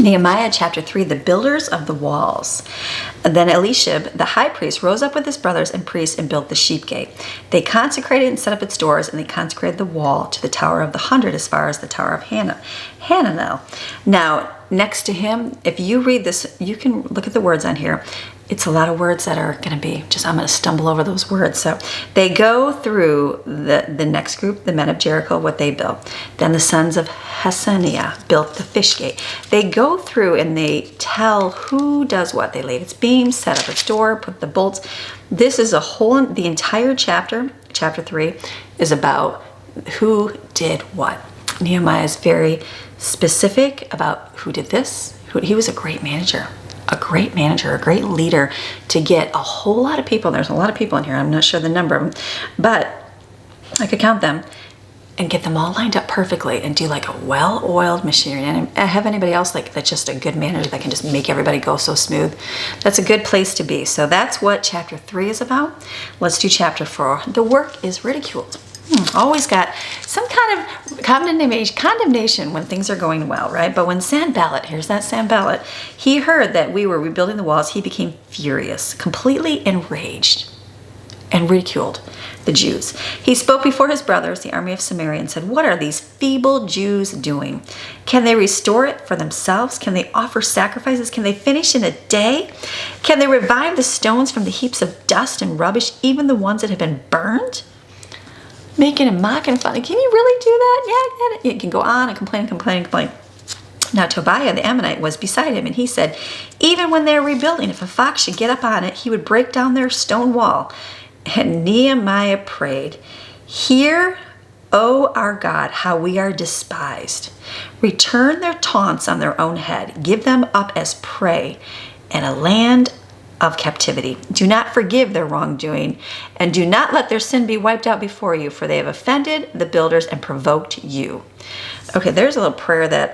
Nehemiah Chapter 3, the builders of the walls. Then Elishib, the high priest, rose up with his brothers and priests and built the sheep gate. They consecrated and set up its doors, and they consecrated the wall to the Tower of the 100 as far as the Tower of Hananel. Now, next to him, if you read this, you can look at the words on here. It's a lot of words that are going to be I'm going to stumble over those words. So they go through the next group, the men of Jericho, what they built. Then the sons of Hasaniah built the fish gate. They go through and they tell who does what. They laid its beams, set up its door, put the bolts. This is the entire chapter 3 is about who did what. Nehemiah is very specific about who did this. He was a great manager, a great leader to get a whole lot of people. There's a lot of people in here. I'm not sure the number of them, but I could count them and get them all lined up perfectly and do like a well-oiled machinery. And I have anybody else like that's just a good manager that can just make everybody go so smooth. That's a good place to be. So that's what chapter 3 is about. Let's do chapter 4. The work is ridiculed. Always got some kind of condemnation when things are going well, right? But when Sanballat, here's that Sanballat, he heard that we were rebuilding the walls, he became furious, completely enraged, and ridiculed the Jews. He spoke before his brothers, the army of Samaria, and said, "What are these feeble Jews doing? Can they restore it for themselves? Can they offer sacrifices? Can they finish in a day? Can they revive the stones from the heaps of dust and rubbish, even the ones that have been burned?" Making and mocking fun. Can you really do that? Yeah, you can go on and complain. Now Tobiah the Ammonite was beside him, and he said, "Even when they're rebuilding, if a fox should get up on it, he would break down their stone wall." And Nehemiah prayed, "Hear, O our God, how we are despised. Return their taunts on their own head. Give them up as prey in a land of captivity. Do not forgive their wrongdoing, and do not let their sin be wiped out before you, for they have offended the builders and provoked you." Okay, there's a little prayer that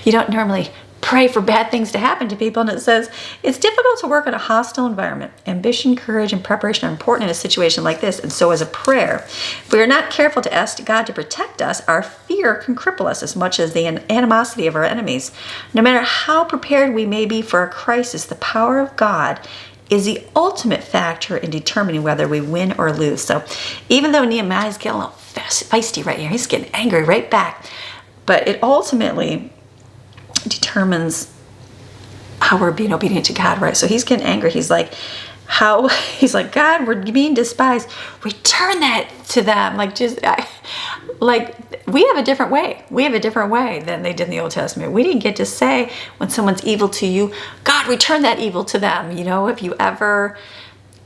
you don't normally pray for bad things to happen to people, and it says, "It's difficult to work in a hostile environment. Ambition, courage, and preparation are important in a situation like this, and so is a prayer. If we are not careful to ask God to protect us, our fear can cripple us as much as the animosity of our enemies. No matter how prepared we may be for a crisis, the power of God is the ultimate factor in determining whether we win or lose." So even though Nehemiah is getting a little feisty right here, he's getting angry right back, but it ultimately determines how we're being obedient to God, right? So he's getting angry. He's like, "God, we're being despised. Return that to them." We have a different way. We have a different way than they did in the Old Testament. We didn't get to say when someone's evil to you, "God, return that evil to them." If you ever,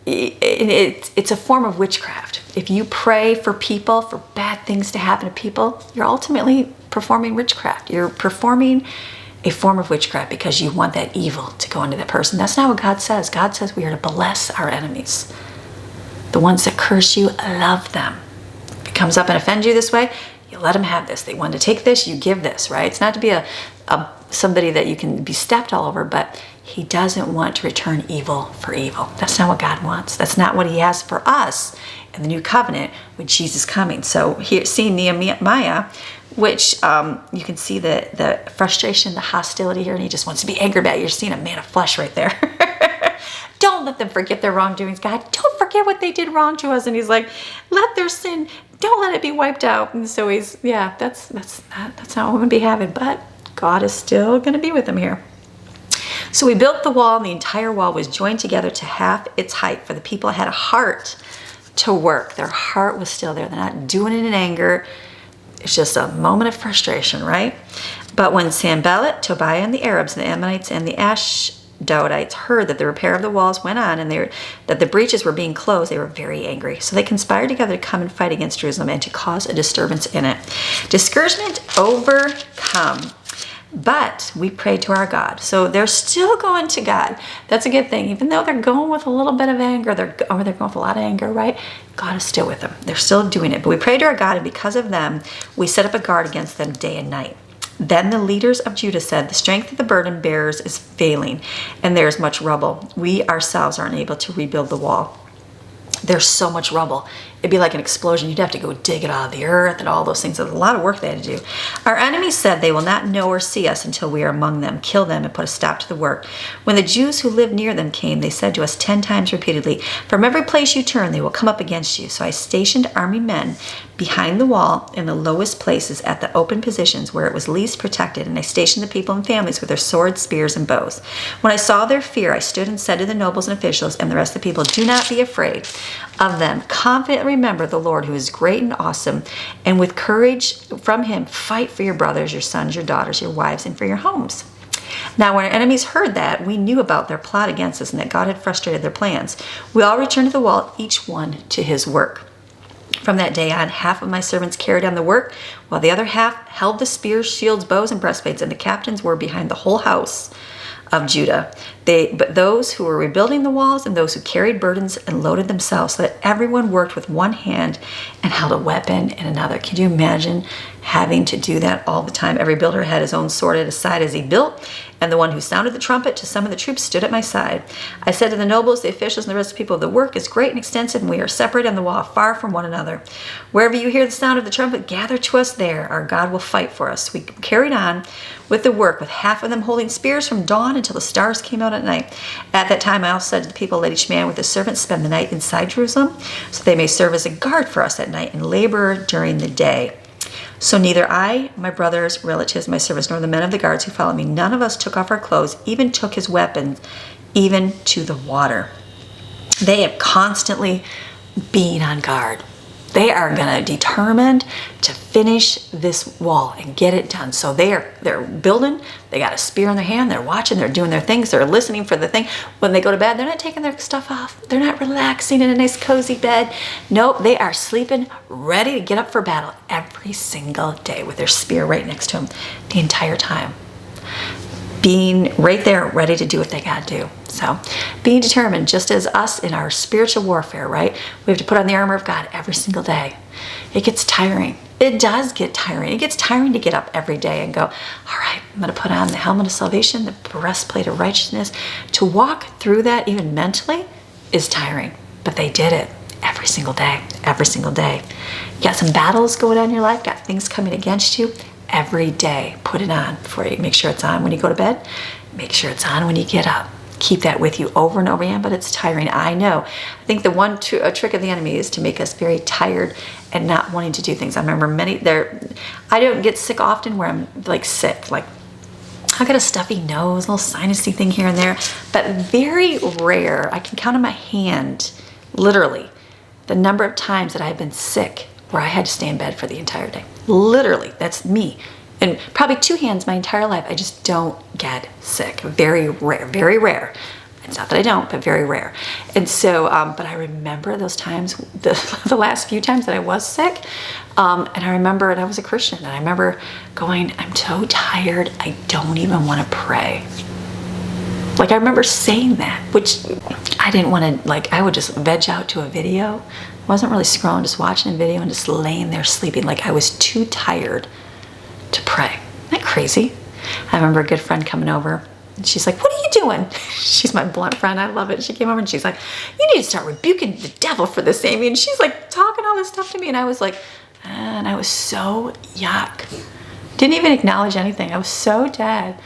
it's a form of witchcraft. If you pray for people, for bad things to happen to people, you're ultimately performing witchcraft. You're performing a form of witchcraft because you want that evil to go into that person. That's not what God says. God says we are to bless our enemies. The ones that curse you, love them. If it comes up and offends you this way, you let them have this. They want to take this, you give this, right? It's not to be somebody that you can be stepped all over, but he doesn't want to return evil for evil. That's not what God wants. That's not what he has for us in the new covenant with Jesus coming. So here, seeing Nehemiah, which you can see the frustration, the hostility here, and he just wants to be angry about it. You're seeing a man of flesh right there. Don't let them forget their wrongdoings, God. Don't forget what they did wrong to us. And he's like, let their sin, don't let it be wiped out. And so that's not what we're going to be having, but God is still going to be with him here. So we built the wall, and the entire wall was joined together to half its height, for the people had a heart to work. Their heart was still there. They're not doing it in anger. It's just a moment of frustration, right? But when Sanballat, Tobiah, and the Arabs, and the Ammonites, and the Ashdodites heard that the repair of the walls went on and that the breaches were being closed, they were very angry. So they conspired together to come and fight against Jerusalem and to cause a disturbance in it. Discouragement overcome. But we prayed to our God. So they're still going to God. That's a good thing. Even though they're going with a little bit of anger, they're going with a lot of anger, right? God is still with them. They're still doing it. But we prayed to our God, and because of them, we set up a guard against them day and night. Then the leaders of Judah said, "The strength of the burden bearers is failing, and there is much rubble. We ourselves aren't able to rebuild the wall." There's so much rubble. it'd be like an explosion. You'd have to go dig it out of the earth and all those things. There's a lot of work they had to do. Our enemies said they will not know or see us until we are among them, kill them, and put a stop to the work. When the Jews who lived near them came, they said to us 10 times repeatedly, from every place you turn, they will come up against you. So I stationed army men behind the wall in the lowest places at the open positions where it was least protected, and I stationed the people and families with their swords, spears, and bows. When I saw their fear, I stood and said to the nobles and officials and the rest of the people, do not be afraid of them. Confidently remember the Lord who is great and awesome, and with courage from him, fight for your brothers, your sons, your daughters, your wives, and for your homes. Now, when our enemies heard that, we knew about their plot against us and that God had frustrated their plans. We all returned to the wall, each one to his work. From that day on, half of my servants carried on the work, while the other half held the spears, shields, bows, and breastplates, and the captains were behind the whole house of Judah. But those who were rebuilding the walls and those who carried burdens and loaded themselves, so that everyone worked with one hand and held a weapon in another. Can you imagine having to do that all the time? Every builder had his own sword at his side as he built, and the one who sounded the trumpet to summon the troops stood at my side. I said to the nobles, the officials, and the rest of the people, the work is great and extensive, and we are separated on the wall, far from one another. Wherever you hear the sound of the trumpet, gather to us there. Our God will fight for us. We carried on with the work, with half of them holding spears from dawn until the stars came out at night. At that time, I also said to the people, let each man with his servant spend the night inside Jerusalem, so they may serve as a guard for us at night and labor during the day. So neither I, my brothers, relatives, my servants, nor the men of the guards who followed me, none of us took off our clothes, even took his weapons, even to the water. They have constantly been on guard. They are going to determined to finish this wall and get it done. So they're building. They got a spear in their hand. They're watching. They're doing their things. They're listening for the thing. When they go to bed, they're not taking their stuff off. They're not relaxing in a nice cozy bed. Nope, they are sleeping, ready to get up for battle every single day with their spear right next to them the entire time. Being right there, ready to do what they got to do. So being determined, just as us in our spiritual warfare, right? We have to put on the armor of God every single day. It gets tiring. It does get tiring. It gets tiring to get up every day and go, all right, I'm going to put on the helmet of salvation, the breastplate of righteousness. To walk through that even mentally is tiring, but they did it every single day, every single day. You got some battles going on in your life, got things coming against you. Every day, put it on before you make sure it's on when you go to bed. Make sure it's on when you get up. Keep that with you over and over again, but it's tiring. I know. I think the one trick of the enemy is to make us very tired and not wanting to do things. I remember I don't get sick often where I'm like sick. Like I got a stuffy nose, a little sinusy thing here and there, but very rare. I can count on my hand, literally, the number of times that I've been sick where I had to stay in bed for the entire day. Literally, that's me. And probably 2 hands my entire life. I just don't get sick. Very rare, very rare. It's not that I don't, but very rare. And so, but I remember those times, the last few times that I was sick, and I remember, and I was a Christian, and I remember going, I'm so tired, I don't even want to pray. Like I remember saying that, which I didn't want to, like I would just veg out to a video. I wasn't really scrolling, just watching a video and just laying there sleeping. Like I was too tired to pray. Isn't that crazy? I remember a good friend coming over and she's like, what are you doing? She's my blunt friend. I love it. She came over and she's like, you need to start rebuking the devil for this, Amy. And she's like talking all this stuff to me. And I was like, and I was so yuck. Didn't even acknowledge anything. I was so dead.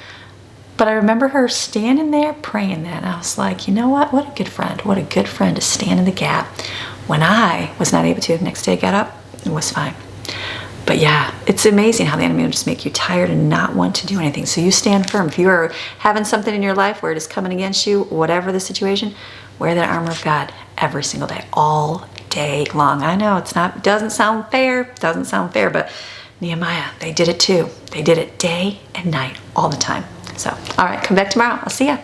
But I remember her standing there praying that. And I was like, you know what? What a good friend. What a good friend to stand in the gap. When I was not able to, the next day I got up, it was fine. But yeah, it's amazing how the enemy will just make you tired and not want to do anything. So you stand firm. If you are having something in your life where it is coming against you, whatever the situation, wear that armor of God every single day, all day long. I know doesn't sound fair, but Nehemiah, they did it too. They did it day and night, all the time. So, all right, come back tomorrow. I'll see ya.